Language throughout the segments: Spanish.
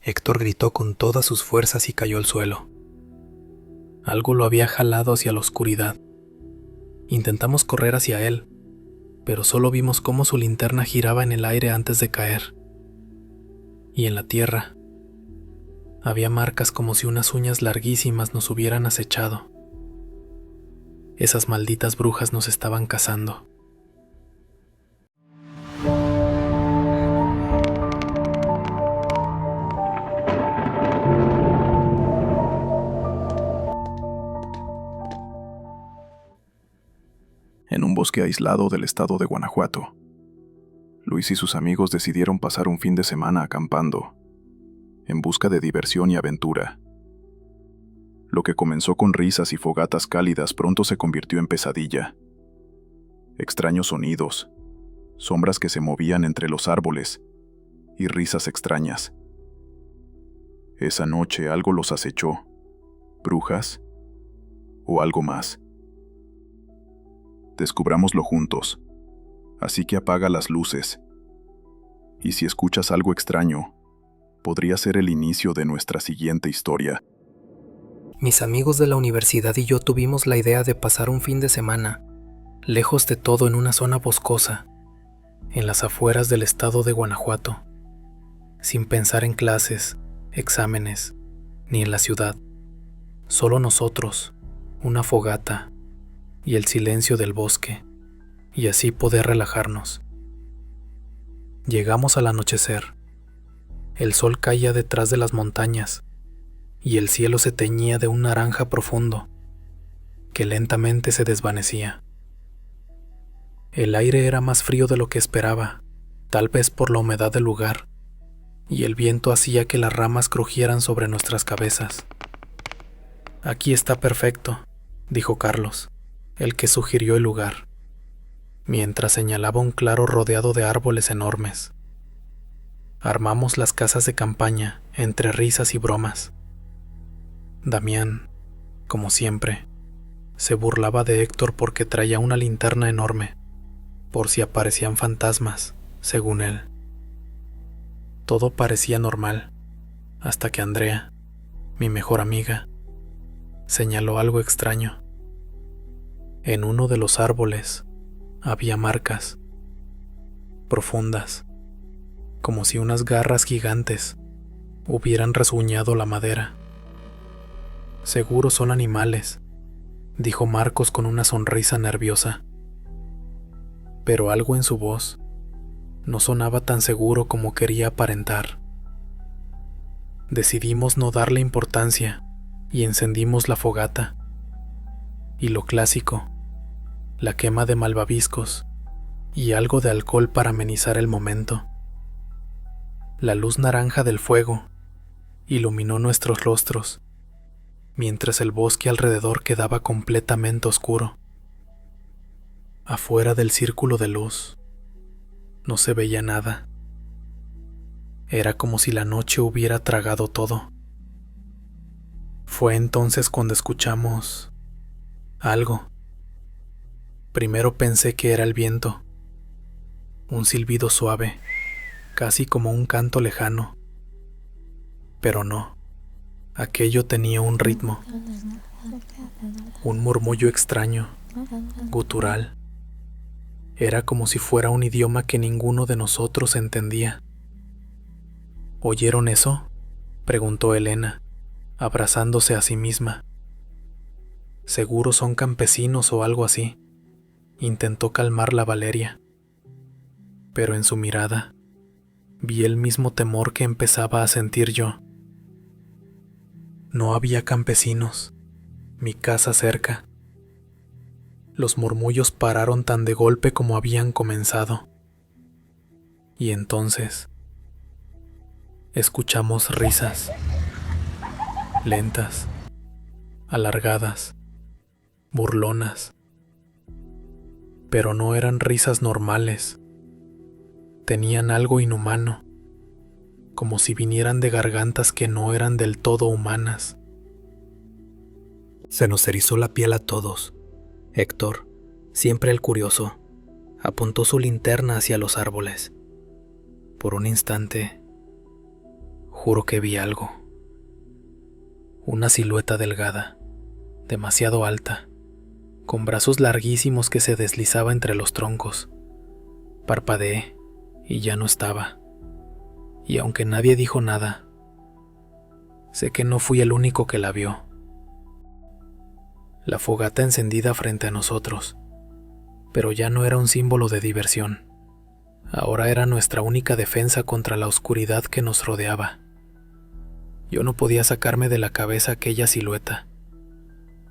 Héctor gritó con todas sus fuerzas y cayó al suelo. Algo lo había jalado hacia la oscuridad. Intentamos correr hacia él, pero solo vimos cómo su linterna giraba en el aire antes de caer. Y en la tierra había marcas como si unas uñas larguísimas nos hubieran acechado. Esas malditas brujas nos estaban cazando. En un bosque aislado del estado de Guanajuato, Luis y sus amigos decidieron pasar un fin de semana acampando, en busca de diversión y aventura. Lo que comenzó con risas y fogatas cálidas pronto se convirtió en pesadilla. Extraños sonidos, sombras que se movían entre los árboles y risas extrañas. Esa noche algo los acechó. ¿Brujas? ¿O algo más? Descubrámoslo juntos. Así que apaga las luces. Y si escuchas algo extraño, podría ser el inicio de nuestra siguiente historia. Mis amigos de la universidad y yo tuvimos la idea de pasar un fin de semana, lejos de todo, en una zona boscosa, en las afueras del estado de Guanajuato, sin pensar en clases, exámenes, ni en la ciudad. Solo nosotros, una fogata y el silencio del bosque, y así poder relajarnos. Llegamos al anochecer. El sol caía detrás de las montañas, y el cielo se teñía de un naranja profundo, que lentamente se desvanecía. El aire era más frío de lo que esperaba, tal vez por la humedad del lugar, y el viento hacía que las ramas crujieran sobre nuestras cabezas. Aquí está perfecto, dijo Carlos, el que sugirió el lugar, mientras señalaba un claro rodeado de árboles enormes. Armamos las casas de campaña entre risas y bromas. Damián, como siempre, se burlaba de Héctor porque traía una linterna enorme, por si aparecían fantasmas, según él. Todo parecía normal, hasta que Andrea, mi mejor amiga, señaló algo extraño. En uno de los árboles había marcas profundas, como si unas garras gigantes hubieran rasguñado la madera. Seguro son animales, dijo Marcos con una sonrisa nerviosa. Pero algo en su voz no sonaba tan seguro como quería aparentar. Decidimos no darle importancia y encendimos la fogata. Y lo clásico, la quema de malvaviscos y algo de alcohol para amenizar el momento. La luz naranja del fuego iluminó nuestros rostros, mientras el bosque alrededor quedaba completamente oscuro. Afuera del círculo de luz no se veía nada. Era como si la noche hubiera tragado todo. Fue entonces cuando escuchamos algo. Primero pensé que era el viento, un silbido suave, casi como un canto lejano. Pero no, aquello tenía un ritmo, un murmullo extraño, gutural. Era como si fuera un idioma que ninguno de nosotros entendía. ¿Oyeron eso?, preguntó Elena, abrazándose a sí misma. Seguro son campesinos o algo así, intentó calmarla Valeria. Pero en su mirada vi el mismo temor que empezaba a sentir yo. No había campesinos, mi casa cerca. Los murmullos pararon tan de golpe como habían comenzado. Y entonces escuchamos risas, lentas, alargadas, burlonas. Pero no eran risas normales. Tenían algo inhumano, como si vinieran de gargantas que no eran del todo humanas. Se nos erizó la piel a todos. Héctor, siempre el curioso, apuntó su linterna hacia los árboles. Por un instante, Juro que vi algo. Una silueta delgada, demasiado alta, con brazos larguísimos que se deslizaba entre los troncos. Parpadeé y ya no estaba. Y aunque nadie dijo nada, sé que no fui el único que la vio. La fogata encendida frente a nosotros, pero ya no era un símbolo de diversión. Ahora era nuestra única defensa contra la oscuridad que nos rodeaba. Yo no podía sacarme de la cabeza aquella silueta,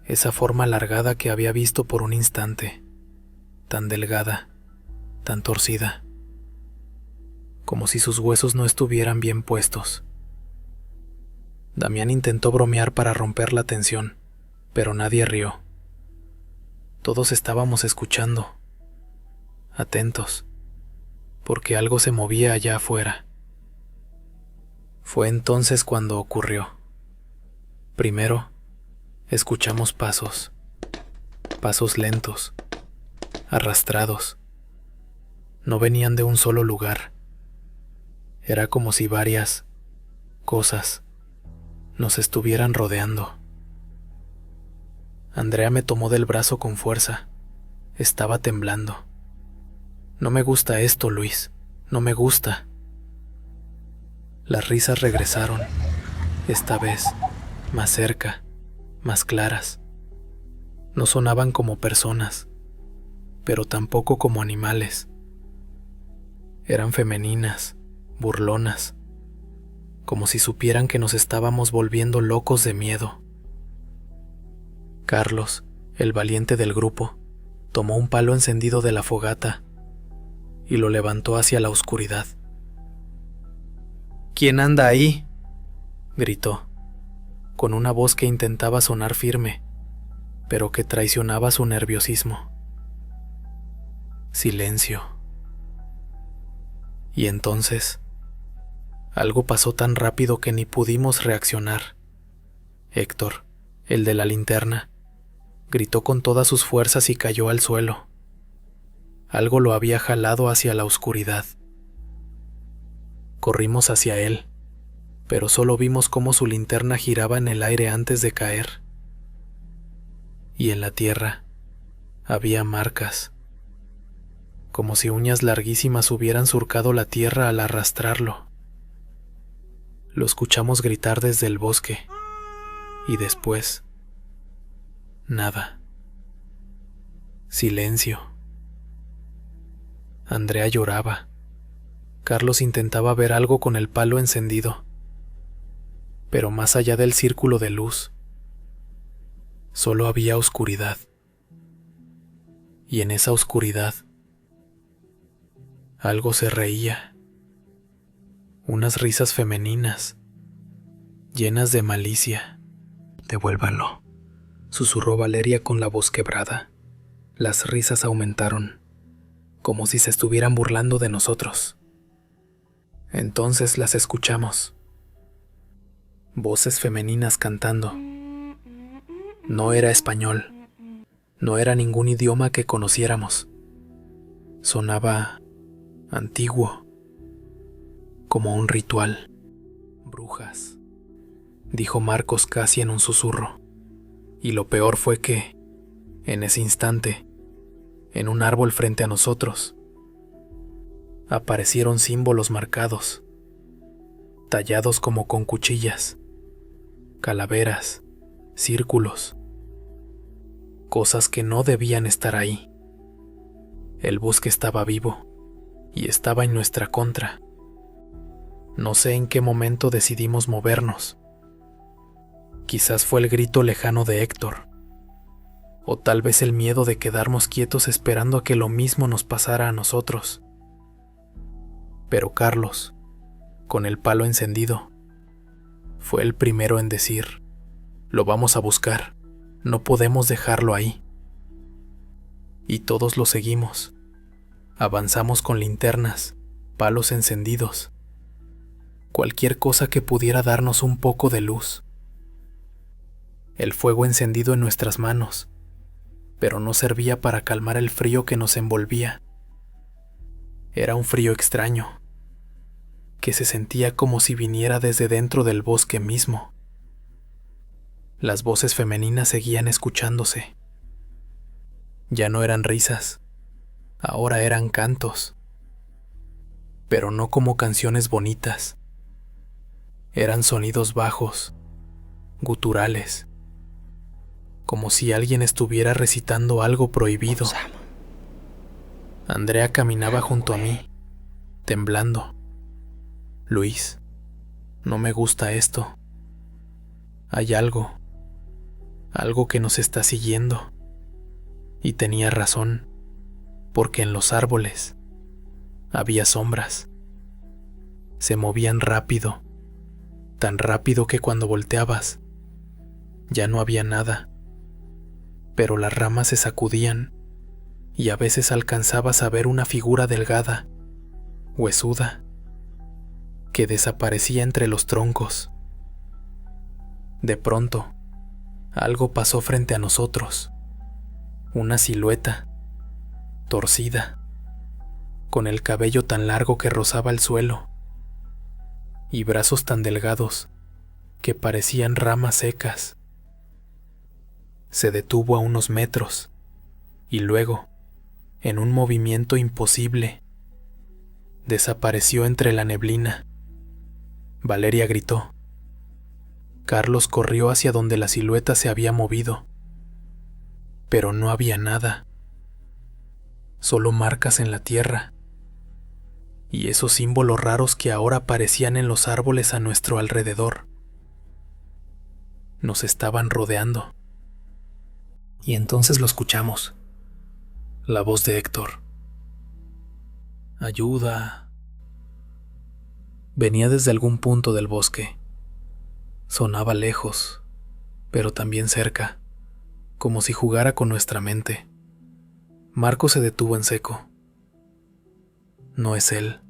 esa forma alargada que había visto por un instante, tan delgada, tan torcida, como si sus huesos no estuvieran bien puestos. Damián intentó bromear para romper la tensión, pero nadie rió. Todos estábamos escuchando, atentos, porque algo se movía allá afuera. Fue entonces cuando ocurrió. Primero, escuchamos pasos lentos, arrastrados. No venían de un solo lugar. Era como si varias cosas nos estuvieran rodeando. Andrea me tomó del brazo con fuerza. Estaba temblando. No me gusta esto, Luis. No me gusta. Las risas regresaron, esta vez más cerca, más claras. No sonaban como personas, pero tampoco como animales. Eran femeninas, burlonas, como si supieran que nos estábamos volviendo locos de miedo. Carlos, el valiente del grupo, tomó un palo encendido de la fogata y lo levantó hacia la oscuridad. «¿Quién anda ahí?», gritó, con una voz que intentaba sonar firme, pero que traicionaba su nerviosismo. Silencio. Y entonces, algo pasó tan rápido que ni pudimos reaccionar. Héctor, el de la linterna, gritó con todas sus fuerzas y cayó al suelo. Algo lo había jalado hacia la oscuridad. Corrimos hacia él, pero solo vimos cómo su linterna giraba en el aire antes de caer. Y en la tierra había marcas, como si uñas larguísimas hubieran surcado la tierra al arrastrarlo. Lo escuchamos gritar desde el bosque, y después, nada. Silencio. Andrea lloraba. Carlos intentaba ver algo con el palo encendido, pero más allá del círculo de luz, solo había oscuridad. Y en esa oscuridad, algo se reía. Unas risas femeninas, llenas de malicia. «Devuélvanlo», susurró Valeria con la voz quebrada. Las risas aumentaron, como si se estuvieran burlando de nosotros. Entonces las escuchamos. Voces femeninas cantando. No era español. No era ningún idioma que conociéramos. Sonaba antiguo, como un ritual. «Brujas», dijo Marcos casi en un susurro. Y lo peor fue que, en ese instante, en un árbol frente a nosotros, aparecieron símbolos marcados, tallados como con cuchillas, calaveras, círculos, cosas que no debían estar ahí. El bosque estaba vivo y estaba en nuestra contra. No sé en qué momento decidimos movernos. Quizás fue el grito lejano de Héctor, o tal vez el miedo de quedarnos quietos esperando a que lo mismo nos pasara a nosotros. Pero Carlos, con el palo encendido, fue el primero en decir: «Lo vamos a buscar, no podemos dejarlo ahí». Y todos lo seguimos. Avanzamos con linternas, palos encendidos, cualquier cosa que pudiera darnos un poco de luz. El fuego encendido en nuestras manos, pero no servía para calmar el frío que nos envolvía. Era un frío extraño, que se sentía como si viniera desde dentro del bosque mismo. Las voces femeninas seguían escuchándose. Ya no eran risas, ahora eran cantos, pero no como canciones bonitas. Eran sonidos bajos, guturales, como si alguien estuviera recitando algo prohibido. Andrea caminaba junto a mí, temblando. Luis, no me gusta esto. Hay algo que nos está siguiendo. Y tenía razón, porque en los árboles había sombras. Se movían rápido, tan rápido que cuando volteabas ya no había nada, pero las ramas se sacudían y a veces alcanzabas a ver una figura delgada, huesuda, que desaparecía entre los troncos. De pronto, algo pasó frente a nosotros, una silueta, torcida, con el cabello tan largo que rozaba el suelo, y brazos tan delgados que parecían ramas secas. Se detuvo a unos metros, y luego, en un movimiento imposible, desapareció entre la neblina. Valeria gritó. Carlos corrió hacia donde la silueta se había movido, pero no había nada, solo marcas en la tierra, y esos símbolos raros que ahora aparecían en los árboles a nuestro alrededor. Nos estaban rodeando. Y entonces lo escuchamos. La voz de Héctor. Ayuda. Venía desde algún punto del bosque. Sonaba lejos, pero también cerca, como si jugara con nuestra mente. Marco se detuvo en seco. No es él,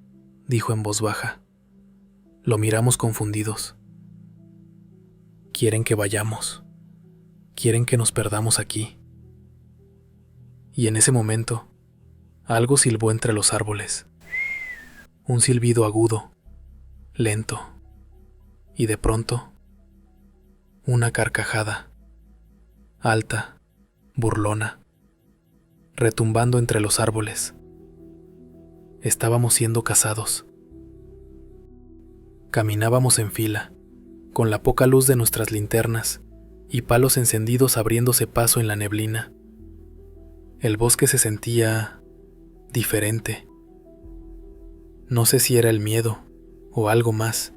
dijo en voz baja. Lo miramos confundidos. Quieren que vayamos. Quieren que nos perdamos aquí. Y en ese momento, algo silbó entre los árboles. Un silbido agudo, lento, y de pronto, una carcajada, alta, burlona, retumbando entre los árboles. Estábamos siendo cazados. Caminábamos en fila, con la poca luz de nuestras linternas y palos encendidos abriéndose paso en la neblina. El bosque se sentía diferente. No sé si era el miedo o algo más,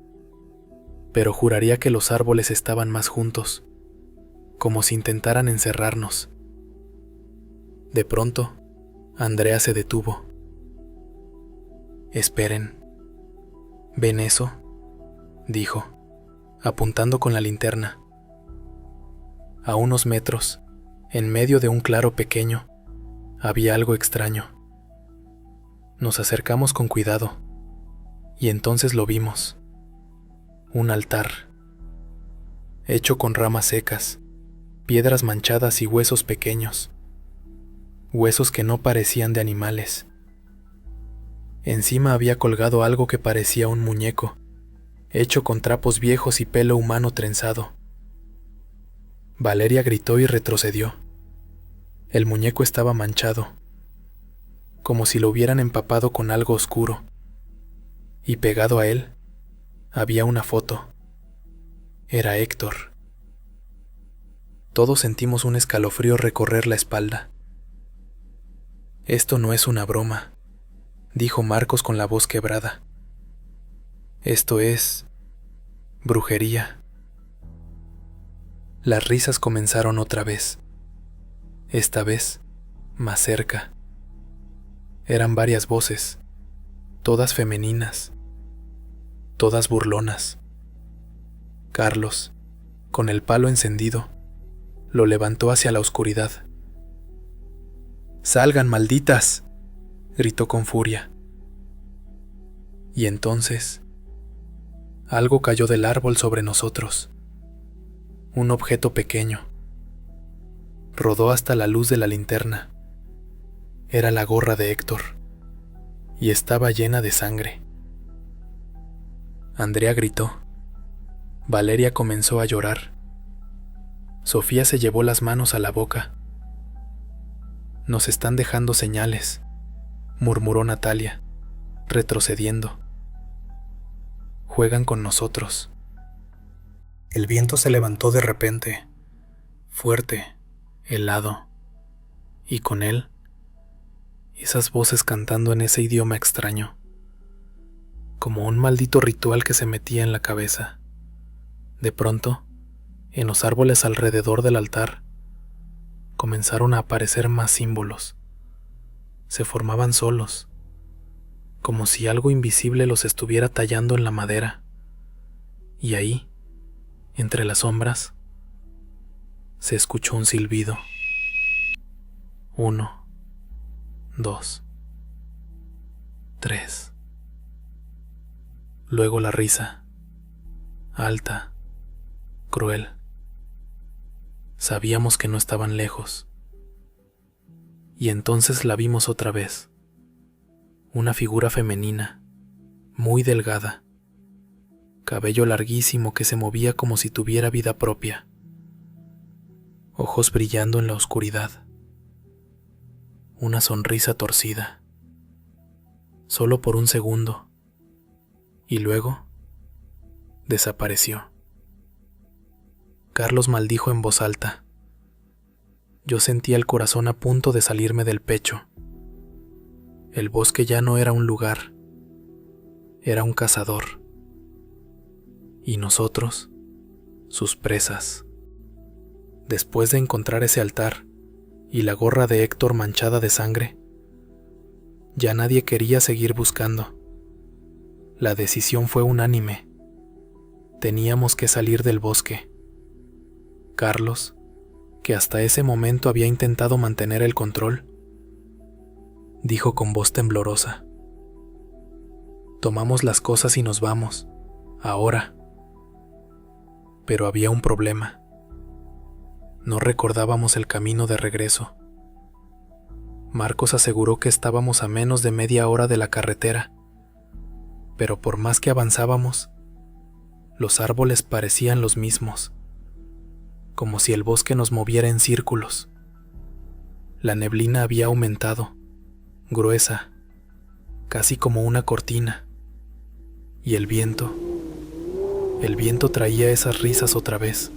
pero juraría que los árboles estaban más juntos, como si intentaran encerrarnos. De pronto, Andrea se detuvo. Esperen. ¿Ven eso?, dijo, apuntando con la linterna. A unos metros, en medio de un claro pequeño, había algo extraño. Nos acercamos con cuidado, y entonces lo vimos. Un altar, hecho con ramas secas, piedras manchadas y huesos pequeños. Huesos que no parecían de animales. Encima había colgado algo que parecía un muñeco, hecho con trapos viejos y pelo humano trenzado. Valeria gritó y retrocedió. El muñeco estaba manchado, como si lo hubieran empapado con algo oscuro, y pegado a él había una foto. Era Héctor. Todos sentimos un escalofrío recorrer la espalda. Esto no es una broma, dijo Marcos con la voz quebrada. Esto es brujería. Las risas comenzaron otra vez, esta vez más cerca. Eran varias voces, todas femeninas, todas burlonas. Carlos, con el palo encendido, lo levantó hacia la oscuridad. ¡Salgan, malditas!, gritó con furia. Y entonces, algo cayó del árbol sobre nosotros. Un objeto pequeño. Rodó hasta la luz de la linterna. Era la gorra de Héctor, y estaba llena de sangre. Andrea gritó. Valeria comenzó a llorar. Sofía se llevó las manos a la boca. Nos están dejando señales, murmuró Natalia, retrocediendo. Juegan con nosotros. El viento se levantó de repente, fuerte, helado, y con él, esas voces cantando en ese idioma extraño, como un maldito ritual que se metía en la cabeza. De pronto, en los árboles alrededor del altar, comenzaron a aparecer más símbolos. Se formaban solos, como si algo invisible los estuviera tallando en la madera. Y ahí, entre las sombras, se escuchó un silbido. 1, 2, 3. Luego la risa, alta, cruel. Sabíamos que no estaban lejos. Y entonces la vimos otra vez. Una figura femenina, muy delgada, cabello larguísimo que se movía como si tuviera vida propia, ojos brillando en la oscuridad, una sonrisa torcida, solo por un segundo, y luego desapareció. Carlos maldijo en voz alta. Yo sentía el corazón a punto de salirme del pecho. El bosque ya no era un lugar, era un cazador. Y nosotros, sus presas. Después de encontrar ese altar y la gorra de Héctor manchada de sangre, ya nadie quería seguir buscando. La decisión fue unánime. Teníamos que salir del bosque. Carlos, que hasta ese momento había intentado mantener el control, dijo con voz temblorosa: tomamos las cosas y nos vamos, ahora. Pero había un problema. No recordábamos el camino de regreso. Marcos aseguró que estábamos a menos de media hora de la carretera, pero por más que avanzábamos, los árboles parecían los mismos, como si el bosque nos moviera en círculos. La neblina había aumentado, gruesa, casi como una cortina, y el viento traía esas risas otra vez,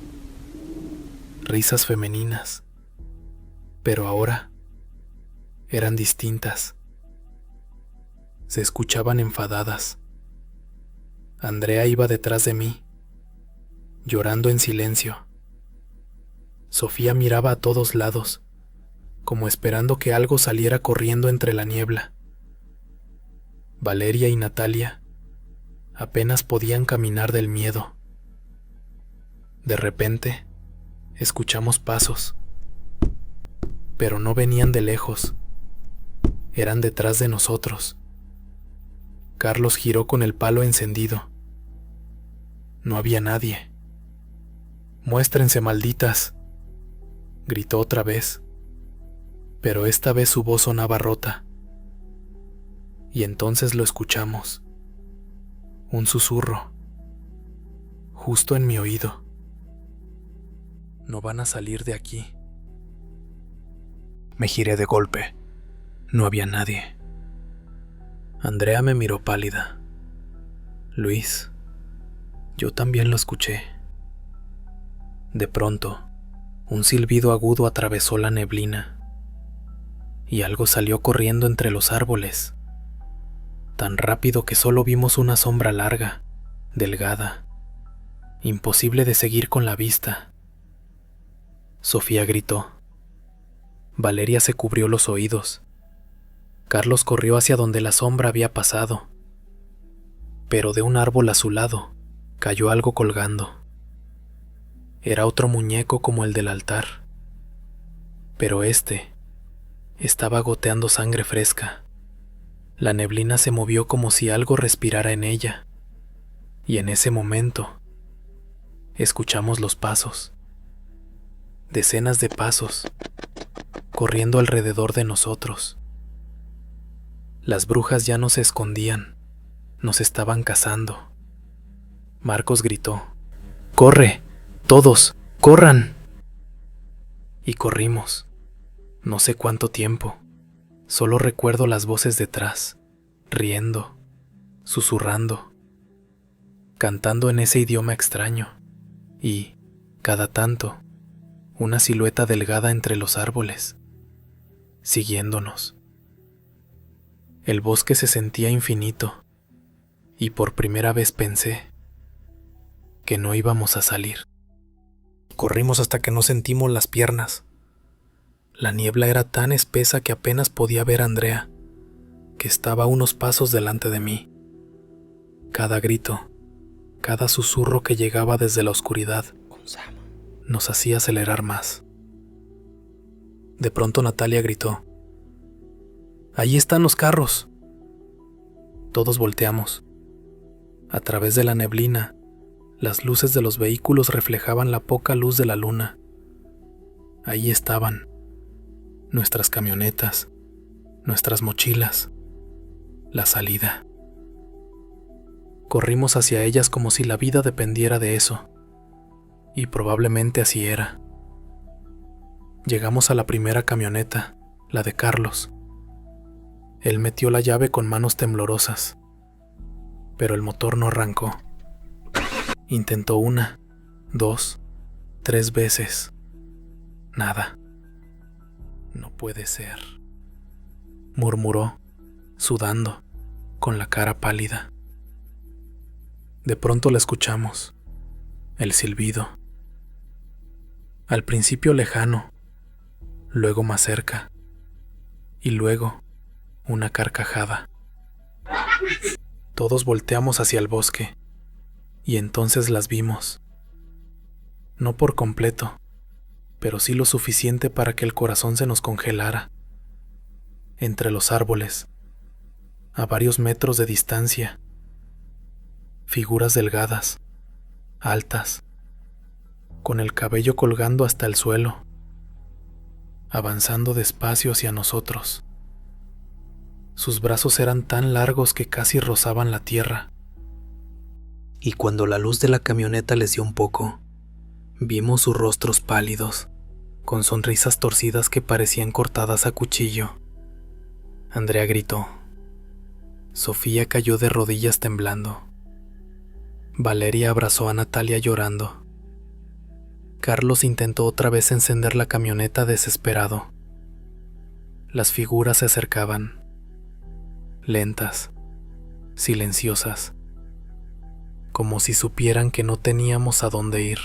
risas femeninas, pero ahora eran distintas. Se escuchaban enfadadas. Andrea iba detrás de mí, llorando en silencio. Sofía miraba a todos lados, como esperando que algo saliera corriendo entre la niebla. Valeria y Natalia apenas podían caminar del miedo. De repente, escuchamos pasos, pero no venían de lejos, eran detrás de nosotros. Carlos giró con el palo encendido. No había nadie. «Muéstrense, malditas», gritó otra vez, pero esta vez su voz sonaba rota. Y entonces lo escuchamos. Un susurro, justo en mi oído. «No van a salir de aquí». Me giré de golpe. No había nadie. Andrea me miró pálida. «Luis, yo también lo escuché». De pronto, un silbido agudo atravesó la neblina, y algo salió corriendo entre los árboles, tan rápido que solo vimos una sombra larga, delgada, imposible de seguir con la vista. Sofía gritó. Valeria se cubrió los oídos. Carlos corrió hacia donde la sombra había pasado, pero de un árbol a su lado cayó algo colgando. Era otro muñeco como el del altar, pero este estaba goteando sangre fresca. La neblina se movió como si algo respirara en ella, y en ese momento escuchamos los pasos, decenas de pasos, corriendo alrededor de nosotros. Las brujas ya no se escondían, nos estaban cazando. Marcos gritó: ¡Corre! ¡Todos! ¡Corran! Y corrimos. No sé cuánto tiempo. Solo recuerdo las voces detrás, riendo, susurrando, cantando en ese idioma extraño, y, cada tanto, una silueta delgada entre los árboles, siguiéndonos. El bosque se sentía infinito, y por primera vez pensé que no íbamos a salir. Corrimos hasta que no sentimos las piernas. La niebla era tan espesa que apenas podía ver a Andrea, que estaba a unos pasos delante de mí. Cada grito, cada susurro que llegaba desde la oscuridad nos hacía acelerar más. De pronto Natalia gritó: ¡Allí están los carros! Todos volteamos. A través de la neblina, las luces de los vehículos reflejaban la poca luz de la luna. Ahí estaban, nuestras camionetas, nuestras mochilas, la salida. Corrimos hacia ellas como si la vida dependiera de eso, y probablemente así era. Llegamos a la primera camioneta, la de Carlos. Él metió la llave con manos temblorosas, pero el motor no arrancó. Intentó 1, 2, 3 veces. Nada. No puede ser, murmuró, sudando, con la cara pálida. De pronto la escuchamos, el silbido. Al principio lejano, luego más cerca, y luego una carcajada. Todos volteamos hacia el bosque, y entonces las vimos. No por completo, pero sí lo suficiente para que el corazón se nos congelara. Entre los árboles, a varios metros de distancia, figuras delgadas, altas, con el cabello colgando hasta el suelo, avanzando despacio hacia nosotros. Sus brazos eran tan largos que casi rozaban la tierra. Y cuando la luz de la camioneta les dio un poco, vimos sus rostros pálidos, con sonrisas torcidas que parecían cortadas a cuchillo. Andrea gritó. Sofía cayó de rodillas temblando. Valeria abrazó a Natalia llorando. Carlos intentó otra vez encender la camioneta desesperado. Las figuras se acercaban, lentas, silenciosas, como si supieran que no teníamos a dónde ir.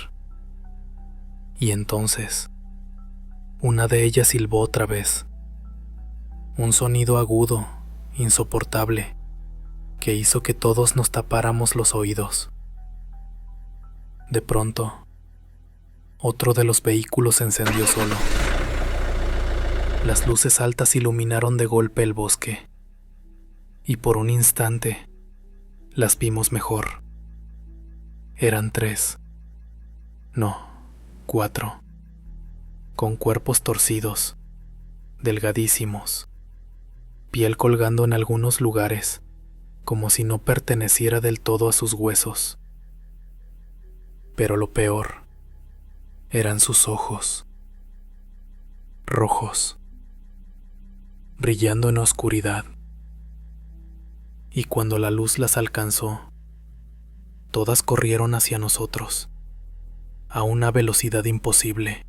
Y entonces, una de ellas silbó otra vez. Un sonido agudo, insoportable, que hizo que todos nos tapáramos los oídos. De pronto, otro de los vehículos se encendió solo. Las luces altas iluminaron de golpe el bosque, y por un instante las vimos mejor. Eran 3, no, 4, con cuerpos torcidos, delgadísimos, piel colgando en algunos lugares, como si no perteneciera del todo a sus huesos. Pero lo peor eran sus ojos, rojos, brillando en la oscuridad. Y cuando la luz las alcanzó, todas corrieron hacia nosotros, a una velocidad imposible.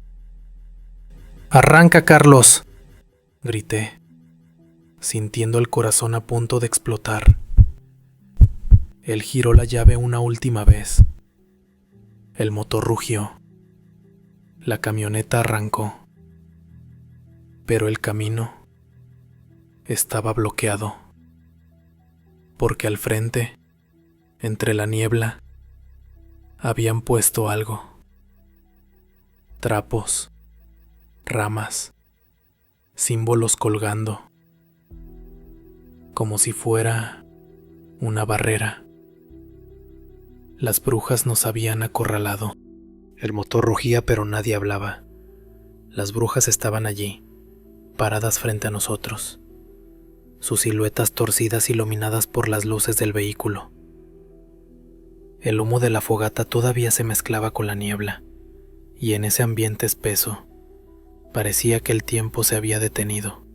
¡Arranca, Carlos!, grité, sintiendo el corazón a punto de explotar. Él giró la llave una última vez. El motor rugió. La camioneta arrancó. Pero el camino estaba bloqueado, porque al frente, entre la niebla, habían puesto algo. Trapos, ramas, símbolos colgando, como si fuera una barrera. Las brujas nos habían acorralado. El motor rugía, pero nadie hablaba. Las brujas estaban allí, paradas frente a nosotros, sus siluetas torcidas iluminadas por las luces del vehículo. El humo de la fogata todavía se mezclaba con la niebla, y en ese ambiente espeso parecía que el tiempo se había detenido.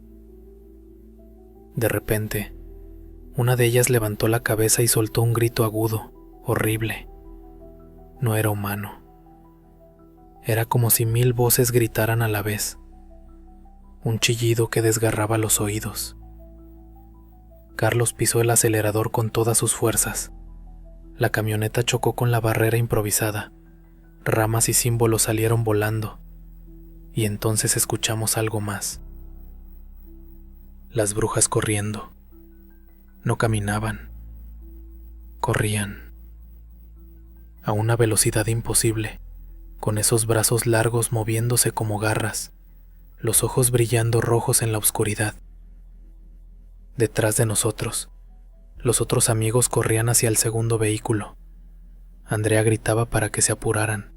De repente, una de ellas levantó la cabeza y soltó un grito agudo, horrible. No era humano. Era como si 1000 voces gritaran a la vez. Un chillido que desgarraba los oídos. Carlos pisó el acelerador con todas sus fuerzas. La camioneta chocó con la barrera improvisada. Ramas y símbolos salieron volando. Y entonces escuchamos algo más. Las brujas corriendo. No caminaban. Corrían. A una velocidad imposible, con esos brazos largos moviéndose como garras, los ojos brillando rojos en la oscuridad. Detrás de nosotros, los otros amigos corrían hacia el segundo vehículo. Andrea gritaba para que se apuraran.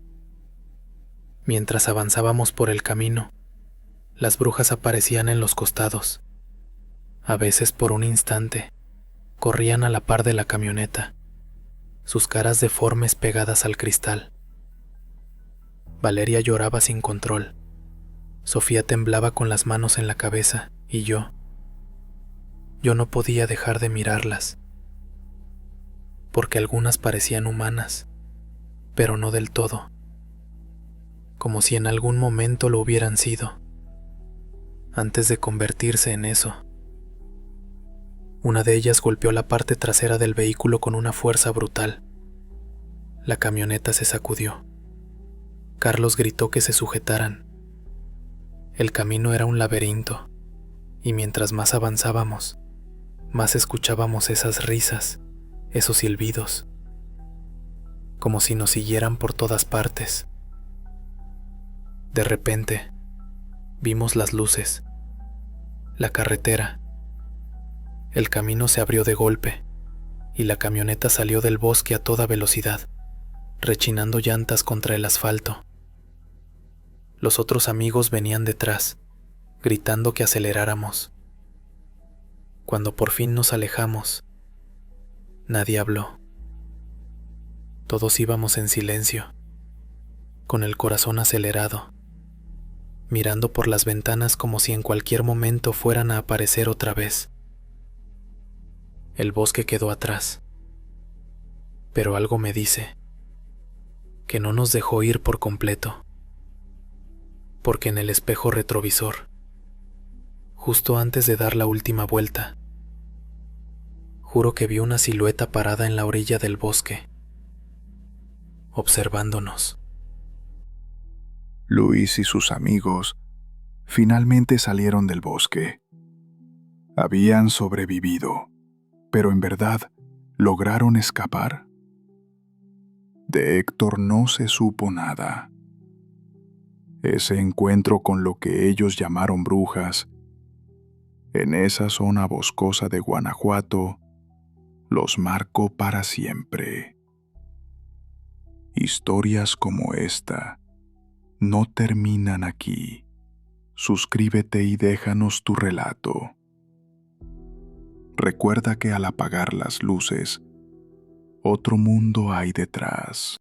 Mientras avanzábamos por el camino, las brujas aparecían en los costados. A veces por un instante, corrían a la par de la camioneta, sus caras deformes pegadas al cristal. Valeria lloraba sin control. Sofía temblaba con las manos en la cabeza y yo no podía dejar de mirarlas, porque algunas parecían humanas, pero no del todo, como si en algún momento lo hubieran sido, antes de convertirse en eso. Una de ellas golpeó la parte trasera del vehículo con una fuerza brutal. La camioneta se sacudió. Carlos gritó que se sujetaran. El camino era un laberinto, y mientras más avanzábamos, más escuchábamos esas risas, esos silbidos, como si nos siguieran por todas partes. De repente, vimos las luces, la carretera. El camino se abrió de golpe, y la camioneta salió del bosque a toda velocidad, rechinando llantas contra el asfalto. Los otros amigos venían detrás, gritando que aceleráramos. Cuando por fin nos alejamos, nadie habló. Todos íbamos en silencio, con el corazón acelerado, mirando por las ventanas como si en cualquier momento fueran a aparecer otra vez. El bosque quedó atrás, pero algo me dice que no nos dejó ir por completo, porque en el espejo retrovisor, justo antes de dar la última vuelta, juro que vi una silueta parada en la orilla del bosque, observándonos. Luis y sus amigos finalmente salieron del bosque. Habían sobrevivido, pero en verdad, ¿lograron escapar? De Héctor no se supo nada. Ese encuentro con lo que ellos llamaron brujas, en esa zona boscosa de Guanajuato, los marcó para siempre. Historias como esta no terminan aquí. Suscríbete y déjanos tu relato. Recuerda que al apagar las luces, otro mundo hay detrás.